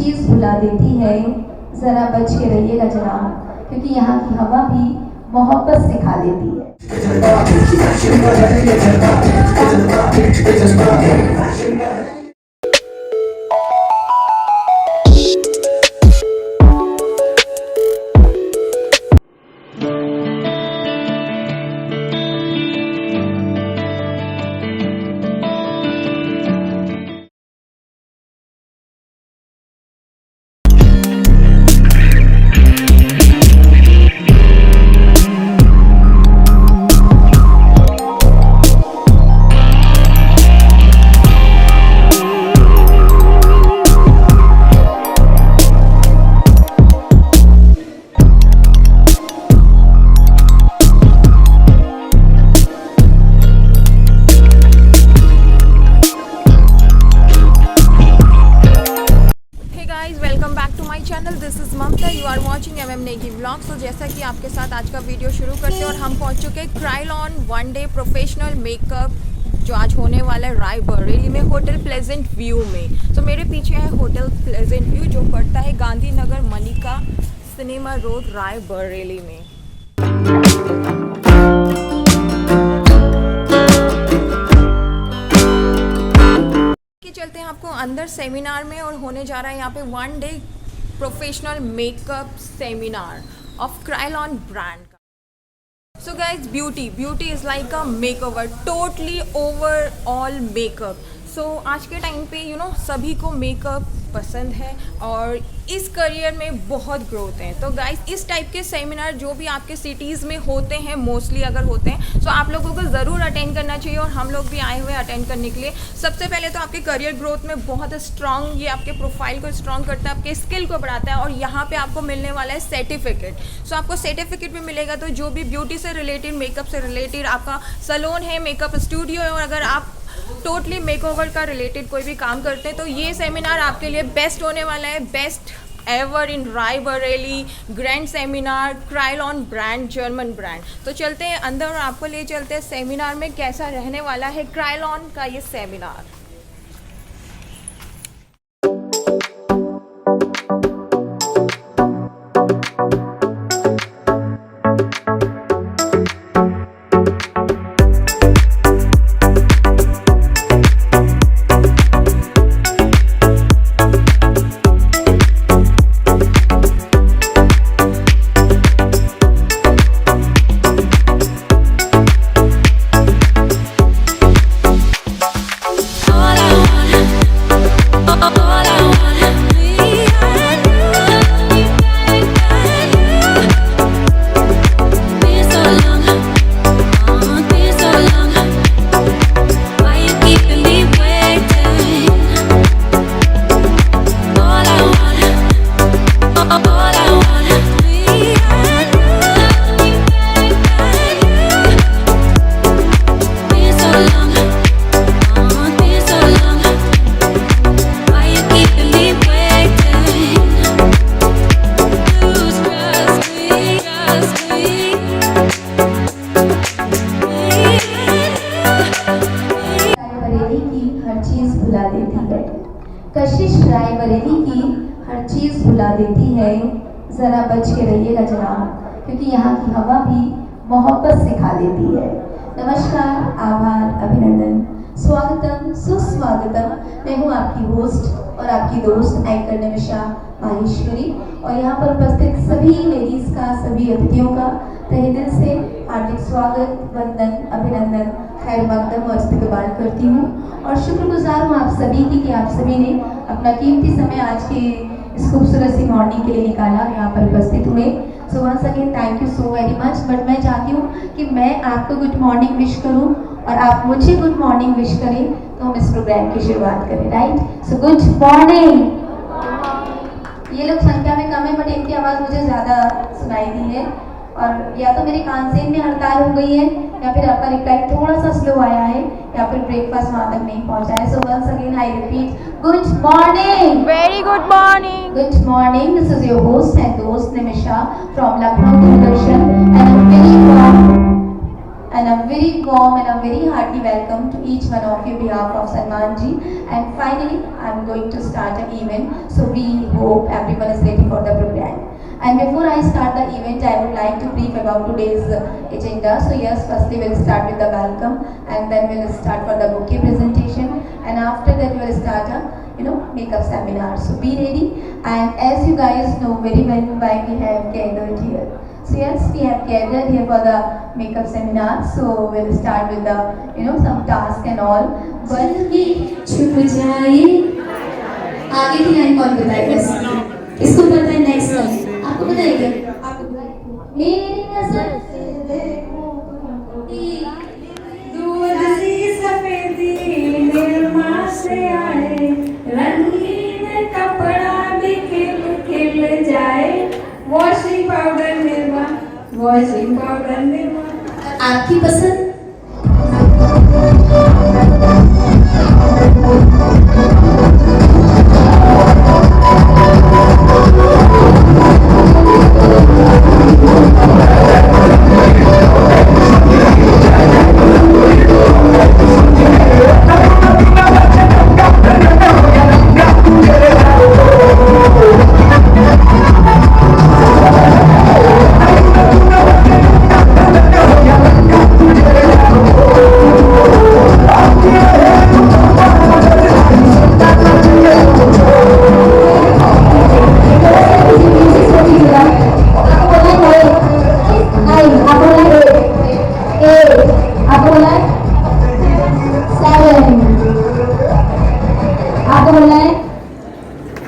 चीज़ भुला देती है, ज़रा बच के रहिएगा जनाब, क्योंकि यहाँ की हवा भी मोहब्बत सिखा देती है। This is Mamta, you are watching MM Negi vlogs. तो जैसा कि आपके साथ आज का वीडियो शुरू करते हैं और हम पहुंच चुके हैं Krylon one day professional makeup जो आज होने वाला है रायबरेली में होटल प्लेजेंट व्यू में। तो मेरे पीछे है होटल प्लेजेंट व्यू जो पड़ता है गांधीनगर मलिका सिनेमा रोड रायबरेली में। चलते हैं आपको अंदर सेमिनार में और होने जा रहा है यहाँ पे one day professional makeup seminar of Kryolan brand का। So guys beauty is like a makeover, totally overall makeup. So आज के टाइम पे सभी को मेकअप पसंद है और इस करियर में बहुत ग्रोथ है। तो गाइस इस टाइप के सेमिनार जो भी आपके सिटीज़ में होते हैं, मोस्टली अगर होते हैं, तो आप लोगों को ज़रूर अटेंड करना चाहिए और हम लोग भी आए हुए अटेंड करने के लिए। सबसे पहले तो आपके करियर ग्रोथ में बहुत स्ट्रॉन्ग, ये आपके प्रोफाइल को स्ट्रॉन्ग करता है, आपके स्किल को बढ़ाता है। और यहाँ पे आपको मिलने वाला है सर्टिफिकेट। सो आपको सर्टिफिकेट भी मिलेगा, तो जो भी ब्यूटी से रिलेटेड, मेकअप से रिलेटेड आपका सैलून है, मेकअप स्टूडियो है, और अगर आप टोटली मेकओवर का रिलेटेड कोई भी काम करते हैं तो ये सेमिनार आपके लिए बेस्ट होने वाला है। Best ever in Raebareli grand seminar Krylon brand, German brand. तो चलते हैं अंदर और आपको ले चलते हैं सेमिनार में कैसा रहने वाला है क्राइलॉन का ये सेमिनार। कशिश रायबरेली की हर चीज़ भुला देती है, ज़रा बच के रहिएगा जनाब, क्योंकि यहाँ की हवा भी मोहब्बत सिखा देती है। नमस्कार, आभार, अभिनंदन, स्वागतम, सुस्वागतम। मैं हूँ आपकी होस्ट और आपकी दोस्त एंकर निमिषा माहेश्वरी, और यहाँ पर उपस्थित सभी लेडीज़ का, सभी अतिथियों का तहे दिल से हार्दिक स्वागत, वंदन, अभिनंदन, खैर मकदम और इस्तकबाल करती हूँ। और शुक्रगुजार हूँ आप सभी की कि आप सभी ने अपना कीमती समय आज के इस खूबसूरत सी मॉर्निंग के लिए निकाला, यहाँ पर उपस्थित हुए। So once again thank you so very much. But मैं चाहती हूँ कि मैं आपको गुड मॉर्निंग विश करूँ और आप मुझे गुड मॉर्निंग विश करें, तो हम इस प्रोग्राम की शुरुआत करें, राइट? So good morning. ये लोग संख्या में कम है बट इनकी आवाज़ मुझे ज़्यादा सुनाई दी है, और या तो मेरी कानसेन में हड़ताल हो गई है या फिर आपका रिप्लाई थोड़ा सा स्लो आया है या फिर ब्रेकफास्ट वहाँ तक नहीं पहुँचा है। So once again I repeat, good morning, very good morning, good morning. This is your host and दोस्त Nimisha from Lucknow Doordarshan, and and a very warm and a very hearty welcome to each one of you behalf of Salman ji. And finally, I'm going to start the event, so we hope everyone is ready for the program. And before I start the event, I would like to brief about today's agenda. So yes, firstly we'll start with the welcome, and then we'll start for the bouquet presentation, and after that we'll start a makeup seminar. So be ready. And as you guys know very well why we have gathered here. So yes, we have gathered here for the makeup seminar. So we'll start with the some task and all. But छुप जाए आगे की line कौन बताएगा? इसको पता है next line आपको पता है क्या? आपको मेरी नजर से देखो दूध सी सफेदी निर्मा से आए रंगीन कपड़ा भी खिल खिल जाए वॉशिंग पाउडर निर्मा आपकी पसंद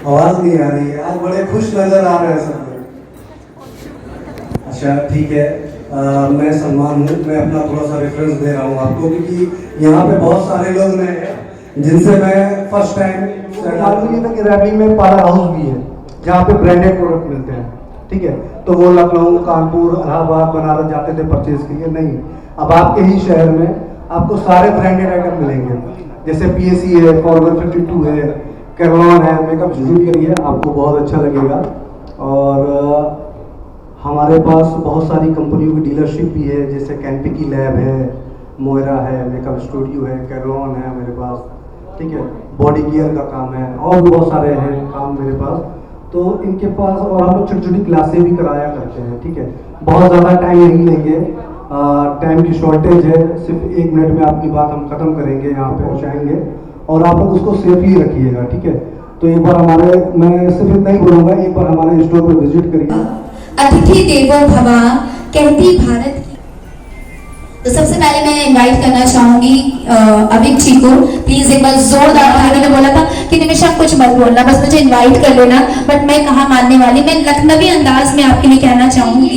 आवाज नहीं आ रही है। आज बड़े खुश नजर आ रहे हैं सब लोग। अच्छा ठीक है, मैं सलमान हूँ। मैं अपना थोड़ा सा रेफरेंस दे रहा हूँ आपको, क्योंकि यहाँ पे बहुत सारे लोग नए हैं जिनसे मैं फर्स्ट टाइम रैपलिंग में पार्लर हाउस भी है जहाँ पे ब्रांडेड प्रोडक्ट मिलते हैं। ठीक है, तो वो लखनऊ, कानपुर, इलाहाबाद, बनारस जाते थे परचेज के लिए। नहीं, अब आपके ही शहर में आपको सारे ब्रांडेड आइटम मिलेंगे, जैसे PAC है, फॉरवर्ड 52 है, कैरलॉन है। मेकअप स्टूडियो करिए, आपको बहुत अच्छा लगेगा। और हमारे पास बहुत सारी कंपनियों की डीलरशिप भी है, जैसे कैंपिकी लैब है, मोयरा है, मेकअप स्टूडियो है, कैरलॉन है मेरे पास। ठीक है, बॉडी केयर का काम है, और भी बहुत सारे हैं काम मेरे पास। तो इनके पास और हम लोग छोटी छोटी क्लासें भी कराया करते हैं। ठीक है, बहुत ज़्यादा टाइम नहीं लेंगे, टाइम की शॉर्टेज है, सिर्फ 1 मिनट में आपकी बात हम ख़त्म करेंगे, यहाँ पे पहुँचाएंगे, और आप लोग उसको सेफली रखिएगा। ठीक है, तो एक बार मैं सिर्फ इतना ही बोलूँगा, एक बार हमारे स्टोर पर विजिट करिए। अतिथि देवो भवा कहती भारत की। तो सबसे पहले मैं इनवाइट करना चाहूंगी अभिक जी को। प्लीज एक बार जोरदार ताली में बोला था कि निमिषा कुछ मत बोलना, बस मुझे इनवाइट कर लेना, बट मैं कहाँ मानने वाली। मैं लखनवी अंदाज में आपके लिए कहना चाहूंगी,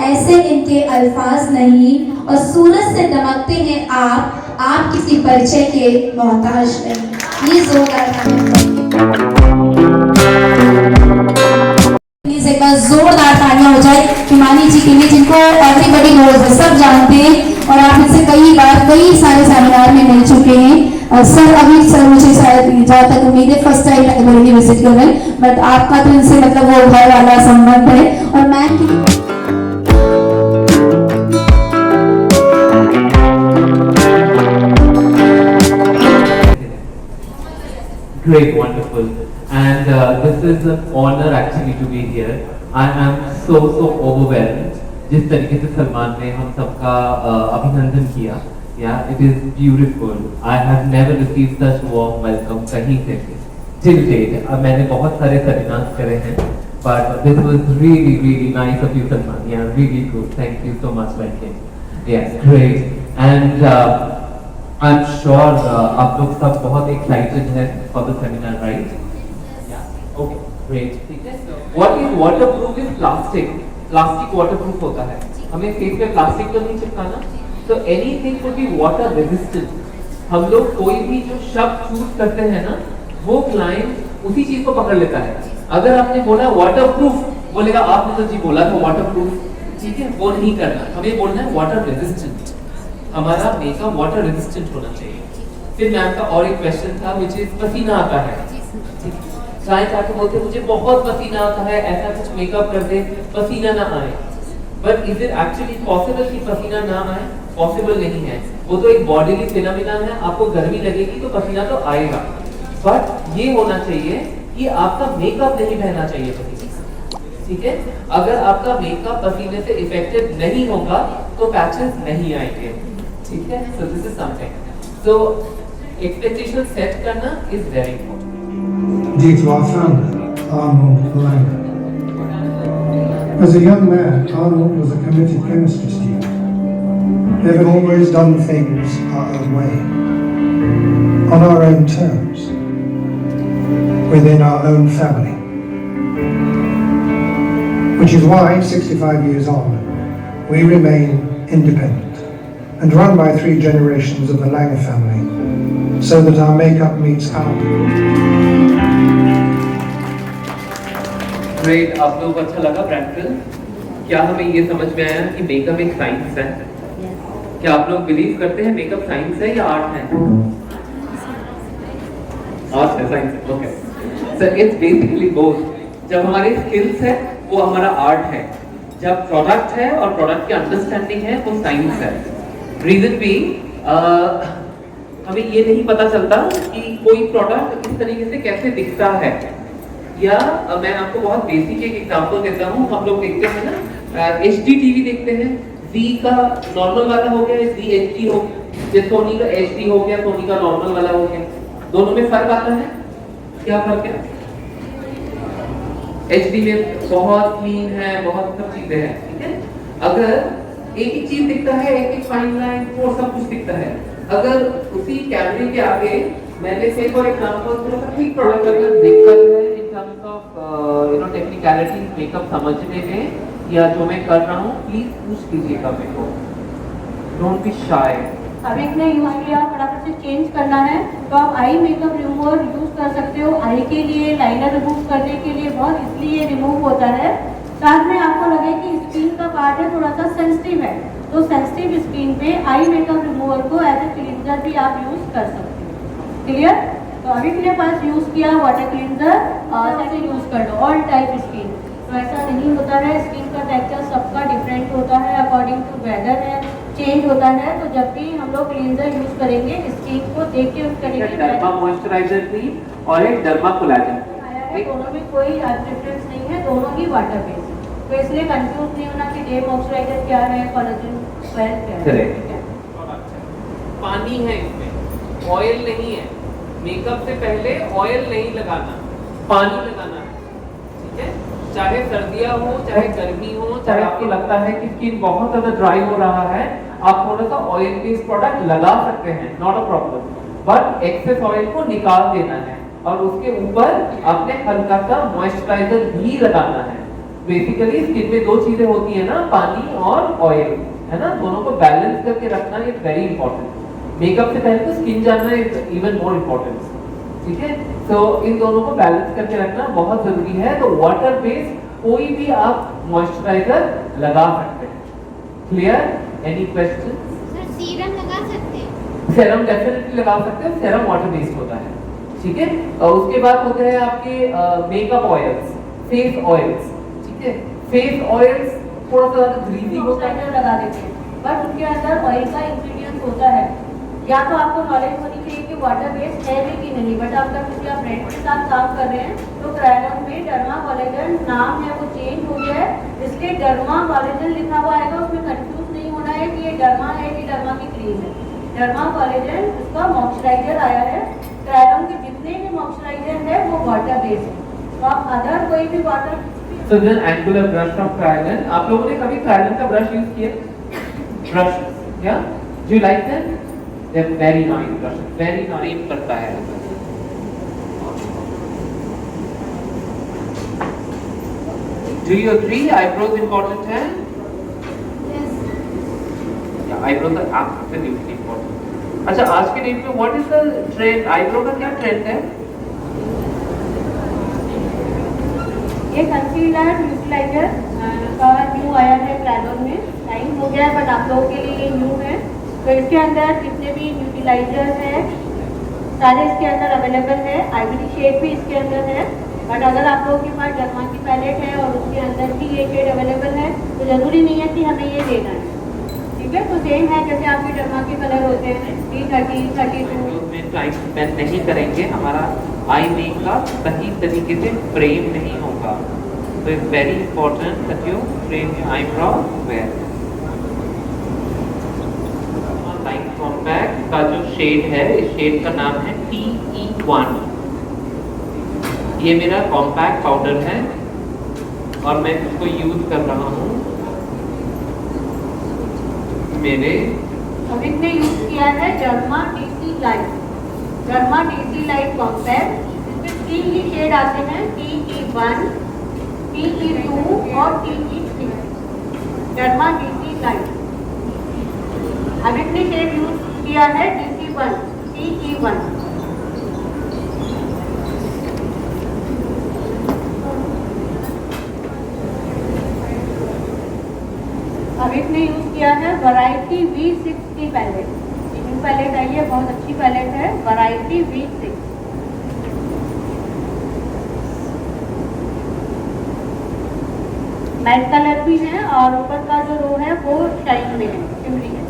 ऐसे इनके अल्फाज नहीं, और सूरज से दमकते हैं आप किसी परिचय के मोहताज नहीं। ये जोरदार प्लीज एक बार जोरदार तालियां हो जाए हिमानी जी के लिए, जिनको एवरीबॉडी नोज है, सब जानते हैं, और आप इनसे कई सारे सेमिनार में मिल चुके हैं। सर अभी सर मुझे शायद जहाँ तक उम्मीद है फर्स्ट टाइम लाइब्रेरी विजिट कर रहे हैं, बट आपका तो इनसे मतलब वो घर वाला संबंध है। और मैम की Great, wonderful, and this is an honor actually to be here. I am so overwhelmed. जिस तरीके से सलमान ने हम सबका अभिनंदन किया, yeah, it is beautiful. I have never received such warm welcome कहीं से till date. मैंने बहुत सारे सेमिनार्स करे हैं, but this was really nice of you, Salman. Yeah, really good. Thank you so much, my king. Yeah, great, and I'm sure आप लोग सब बहुत excited हैं for the seminar, right? Yeah. Okay, great. ठीक है. What is waterproof is plastic. Plastic waterproof होता है. हमें फेस पे प्लास्टिक तो नहीं चिपकाना. So anything could be water resistant. हम लोग कोई भी जो शब्द चूज करते हैं ना, वो क्लाइंट उसी चीज को पकड़ लेता है। अगर आपने बोला waterproof, बोलेगा आपने तो जी बोला था waterproof. ठीक है, वो नहीं करना. हमें बोलना है water resistant. हमारा मेकअप वाटर रेजिस्टेंट होना चाहिए। फिर मैम का और एक क्वेश्चन था, विच इज पसीना आता है। क्लाइंट आके बोलते मुझे बहुत पसीना आता है, ऐसा कुछ मेकअप कर दे पसीना ना आए। But is it actually possible कि पसीना ना आए? पॉसिबल नहीं है। वो तो एक बॉडीली फिनोमेना है, आपको गर्मी लगेगी तो पसीना तो आएगा, बट ये होना चाहिए कि आपका मेकअप नहीं बहना चाहिए पसीने से, ठीक है? अगर आपका मेकअप पसीने से इफेक्टेड नहीं होगा तो पैचेस नहीं आएंगे, ठीक है? So this is something, so expectation set करना is very important. Due to our founder, Arnold Langer. As a young man, Arnold was a committed chemistry student, having always done things our own way, on our own terms, within our own family. Which is why, 65 years on, we remain independent and run by 3 generations of the Langer family, so that our makeup meets our great, आप लोगों को अच्छा लगा practical? क्या हमें ये समझ में आया कि मेकअप एक साइंस है? क्या आप लोग बिलीव करते हैं मेकअप साइंस है या आर्ट है? आर्ट है, साइंस है, okay. So it's basically both. जब हमारे स्किल्स है वो हमारा आर्ट है, जब प्रोडक्ट है और प्रोडक्ट की अंडरस्टैंडिंग है वो साइंस है। रीजन भी हमें ये नहीं पता चलता कि कोई प्रोडक्ट इस तरीके से कैसे दिखता है, या मैं आपको बहुत बेसिक एक एग्जांपल देता हूँ। हम लोग देखते हैं ना HD टीवी देखते हैं, Z का नॉर्मल वाला हो गया, Z HD हो गया, सोनी का HD हो गया, सोनी का नॉर्मल वाला हो गया, दोनों में फर्क आता है। क्या फर्क है? HD में बहुत क्लीन है, बहुत सब चीजें हैं, ठीक है? अगर एक ही चीज दिखता है, एक फाइन लाइन वो सब कुछ दिखता है, अगर उसी कैमरे के आगे मैंने से फॉर एग्जांपल थोड़ा सा ठीक प्रोडक्ट अगर देखा है in terms of technicality makeup समझने में, या जो मैं कर रहा हूँ प्लीज पूछ लीजिएगा मेरे को, डोंट बी शाय। अब एक ने यूज किया, फटाफट से चेंज करना है तो आप आई मेकअप रिमूवर यूज कर सकते हो। आई के लिए लाइनर रिमूव करने के लिए बहुत इसलिए रिमूव होता है, साथ में आपको लगे कि स्किन का पार्ट है थोड़ा सा सेंसिटिव है, तो सेंसिटिव स्किन पे आई मेकअप रिमूवर को एज ए क्लींजर भी आप यूज कर सकते हो। क्लियर? तो अभी मेरे पास यूज किया वाटर क्लींजर, ऐसे यूज कर लो ऑल टाइप स्किन। तो ऐसा नहीं होता है, स्किन का टेक्सचर सबका डिफरेंट होता है, अकॉर्डिंग टू वेदर है चेंज होता है। तो जब भी हम लोग क्लींजर यूज करेंगे स्किन को देख के यूज करेंगे। डर्मा मॉइस्चराइजर क्रीम और एक डर्मा कोलाजन आया है, दोनों में कोई डिफरेंस नहीं है, दोनों ही वाटर बेस्ड है, तो इसलिए कंफ्यूज नहीं होना कि डे मॉइस्चराइजर क्या है, कोलाजन स्वेल क्या है। पानी है इसमें, ऑयल नहीं है। मेकअप से पहले ऑयल नहीं लगाना, पानी लगाना है, ठीक है? चाहे सर्दियां हो, चाहे गर्मी हो, चाहे आपको लगता है कि स्किन बहुत ज्यादा ड्राई हो रहा है, आप थोड़ा सा ऑयल बेस्ड प्रोडक्ट लगा सकते हैं, not a problem, but excess oil को निकाल देना है और उसके ऊपर आपने हल्का सा मॉइस्चराइजर भी लगाना है। बेसिकली स्किन में 2 चीजें होती है ना, पानी और ऑयल, है ना? दोनों को बैलेंस करके रखना इज वेरी इंपॉर्टेंट। मेकअप से पहले तो स्किन जानना इज इवन मोर इम्पोर्टेंट, ठीक है? तो इन दोनों को बैलेंस करके रखना बहुत जरूरी है। तो वाटर बेस्ड कोई भी आप मॉइस्चराइजर लगा सकते हैं। Clear? Any question? Sir serum लगा सकते हैं? सेरम डेफिनेटली लगा सकते हैं, सेरम वाटर बेस्ड होता है, ठीक है? और उसके बाद होते हैं आपके मेकअप ऑयल्स, फेस ऑयल्स, ठीक है? फेस ऑयल्स थोड़ा सा ज्यादा ग्रीजी होता है, लगा देते हैं, बट उनके अंदर ऑयल का इंग्रेडिएंट होता है। या तो आपको नॉलेज होनी चाहिए कि वाटर बेस्ड है भी कि नहीं, बट आप अगर किसी आप फ्रेंड के साथ काम कर रहे हैं तो क्रायोन में डर्मा कोलेजन नाम है वो चेंज हो गया है, इसलिए डर्मा कोलेजन लिखा हुआ आएगा, उसमें कंफ्यूज नहीं होना है कि ये डर्मा है कि डर्मा की क्रीम है। डर्मा कोलेजन उसका मॉइस्चराइजर आया है, क्रायोन के जितने भी मॉइस्चराइजर है वो वाटर बेस्ड है, तो आप अदर कोई भी water. So then angular brush from Kryolan. आप लोगों ने कभी Kryolan का ब्रश यूज किया? Brush, yeah? Do you like them? They're very nice brush, very nice करता है। Do you agree? Eyebrows important है? Yes. Yeah, eyebrows are absolutely important. अच्छा, आज के डेट में what is the trend? Eyebrow का क्या trend है? ये कंसीलर यूटिलाइजर का न्यू आया है क्रायोन में, टाइम हो गया है बट आप लोगों के लिए ये न्यू है। तो इसके अंदर जितने भी यूटिलाइजर है सारे इसके अंदर अवेलेबल है, आइवरी शेड भी इसके अंदर है। बट अगर आप लोगों के पास डर्मा की पैलेट है और उसके अंदर भी ये शेड अवेलेबल है तो ज़रूरी नहीं है कि हमें ये लेना है, ठीक है। तो सेम है जैसे आपके डर्मा के कलर होते हैं 330, 32 में टाइम स्पेंड नहीं करेंगे, हमारा आई मेकअप सही तरीके से फ्रेम नहीं होगा। तो it's very important that you frame your eyebrow well. Light compact का जो शेड है, इस शेड का नाम है TE1। ये मेरा कॉम्पैक्ट पाउडर है और मैं इसको यूज कर रहा हूँ मेरे। अमित ने यूज किया है derma DC light, derma DC light compact. इसमें 3 ही शेड आते हैं, TE1, TE2 और TE3। Derma DC light Amit ने शेड यूज किया है DC1, TE1। अमित ने यूज किया है वैरायटी V6 की पैलेट। न्यू पैलेट आई है, बहुत अच्छी पैलेट है, वैरायटी V6। मैट कलर भी है और ऊपर का जो रो है वो शाइन में है, शिमरी है।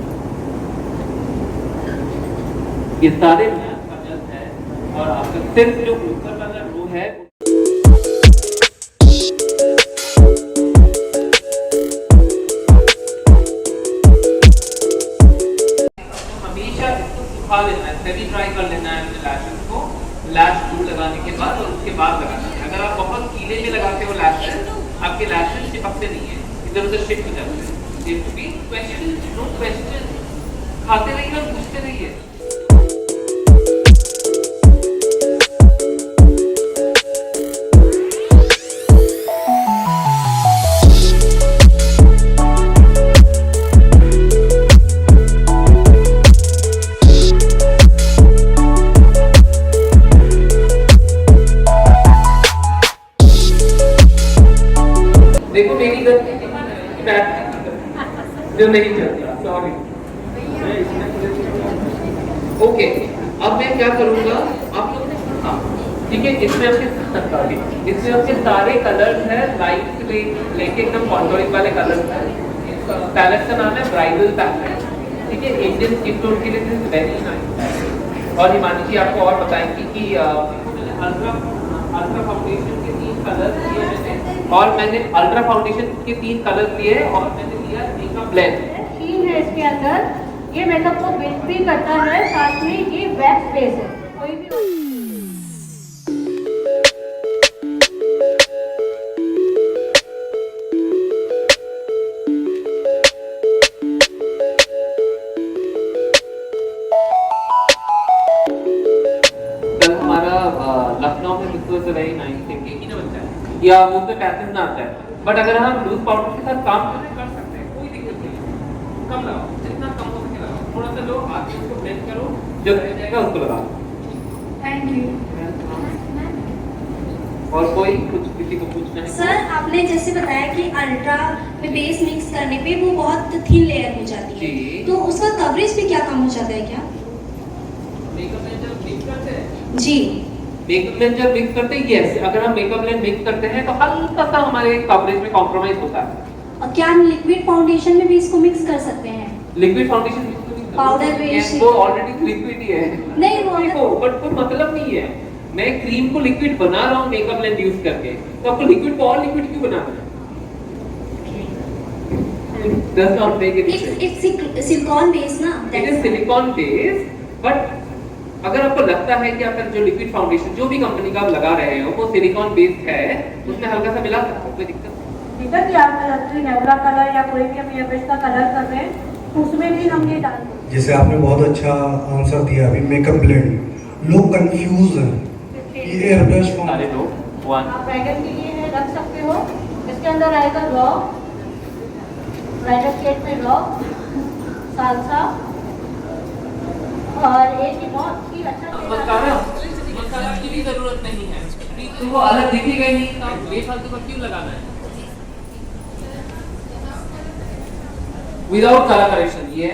ये सारे कलर है और आपका सिर्फ जो ऊपर वाला रो है हमेशा इसको सुखा लेना है, सेमी ड्राई कर लेना है अपने लैशेस को, लैश ग्लू लगाने के बाद और उसके बाद लगाना है। अगर आप बहुत गीले में लगाते हो लैशेस, आपके लैशेस चिपकते नहीं है, इधर उधर शिफ्ट हो जाते हैं। ये to be question, no question, खाते रहिए और पूछते रहिए। देखो मेरी गलती जो नहीं चलता, सॉरी। ओके, अब मैं क्या करूंगा, आप लोग ने सुना, ठीक है। इसमें आपके सारे कलर्स हैं, लाइट से लेके एकदम कॉन्ट्रास्ट वाले कलर्स हैं। पैलेट का नाम है ब्राइडल पैलेट, ठीक है। इंडियन स्किन टोन के लिए दिस इज वेरी नाइस। और हिमानी जी आपको और बताएंगी कि अल्ट्रा फाउंडेशन के 3 कलर्स लिए मैंने, और मैंने अल्ट्रा फाउंडेशन के 3 कलर्स लिए और मैंने लिया मेकअप ब्लेंड। शीन है इसके अंदर, ये मेकअप को बिल्ड भी करता है, साथ में ये वैक्स बेस है, कोई भी लखनऊ में this was a very nice thing कि ना बच्चा या मुंह पे पैचेस ना आता है, बट अगर हम लूज पाउडर के साथ काम कर सकते हैं, कोई दिक्कत नहीं है। कम लगाओ, जितना कम हो सके लगाओ, थोड़ा सा लो, हाथ में उसको ब्लेंड करो, जो रह जाएगा उसको लगाओ। थैंक यू और कोई कुछ किसी को पूछना है? सर, आपने जैसे बताया कि अल्ट्रा में बेस मिक्स करने पे वो बहुत थिन लेयर हो जाती है, तो उसका कवरेज भी क्या कम हो जाता है क्या? मेकअप ब्लेंड जब मिक्स करते हैं जी, मेकअप ब्लेंड जब मिक्स करते हैं, यस, अगर हम मेकअप ब्लेंड मिक्स करते हैं तो हल्का सा हमारे कवरेज में कॉम्प्रोमाइज होता है। और क्या हम लिक्विड फाउंडेशन में भी इसको मिक्स कर सकते हैं? लिक्विड फाउंडेशन पाउडर बेस वो ऑलरेडी लिक्विड ही है। नहीं, वो देखो, बट कोई मतलब नहीं है, मैं क्रीम को लिक्विड बना रहा हूँ मेकअप ब्लेंड यूज करके, तो आपको लिक्विड को और लिक्विड क्यों बनाना है? Does not make any sense. It's silicone base ना? It is silicone base, but अगर आपको लगता है कि आपका जो लिक्विड फाउंडेशन जो भी कंपनी का आप लगा रहे हो वो सिलिकॉन बेस्ड है, उसमें हल्का सा मिला सकते हो, कोई दिक्कत नहीं। ठीक है कि आप नेवरा कलर या कोई भी हम एयरब्रश का कलर कर रहे हैं, उसमें भी हम ये डाल दें। जैसे आपने बहुत अच्छा आंसर दिया अभी, मेकअप ब्लेंड, लोग कंफ्यूज हैं ये एयरब्रश सारे लोग आप ब्राइडल के लिए है रख सकते हो। इसके अंदर आएगा रॉ, ब्राइडल सेट में रॉ, सालसा और एक ही बहुत ही अच्छा मसाला की भी जरूरत नहीं है, तो वो अलग दिखेगा ही नहीं, तो बेफालतू का क्यों लगाना है? विदाउट कलर करेक्शन ये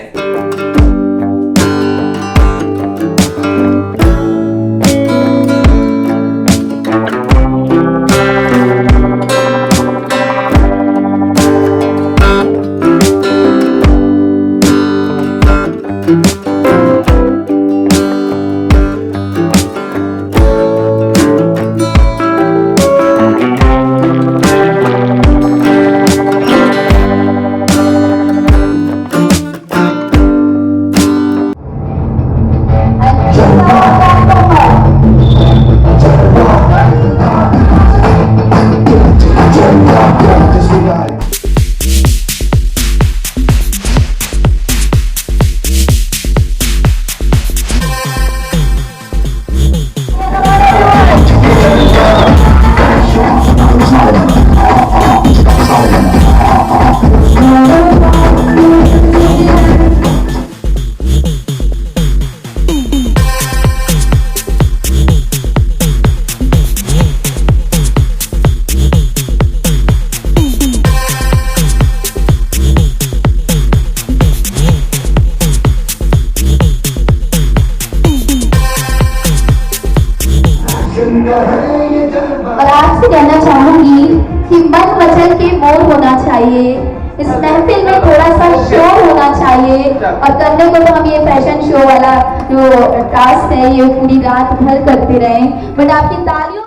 आपसे कहना चाहूंगी कि मन वचन के मोर होना चाहिए। इस महफिल में थोड़ा सा शो होना चाहिए और करने को तो हम ये फैशन शो वाला जो टास्क है ये पूरी रात भर करते रहे, बट आपकी तालियों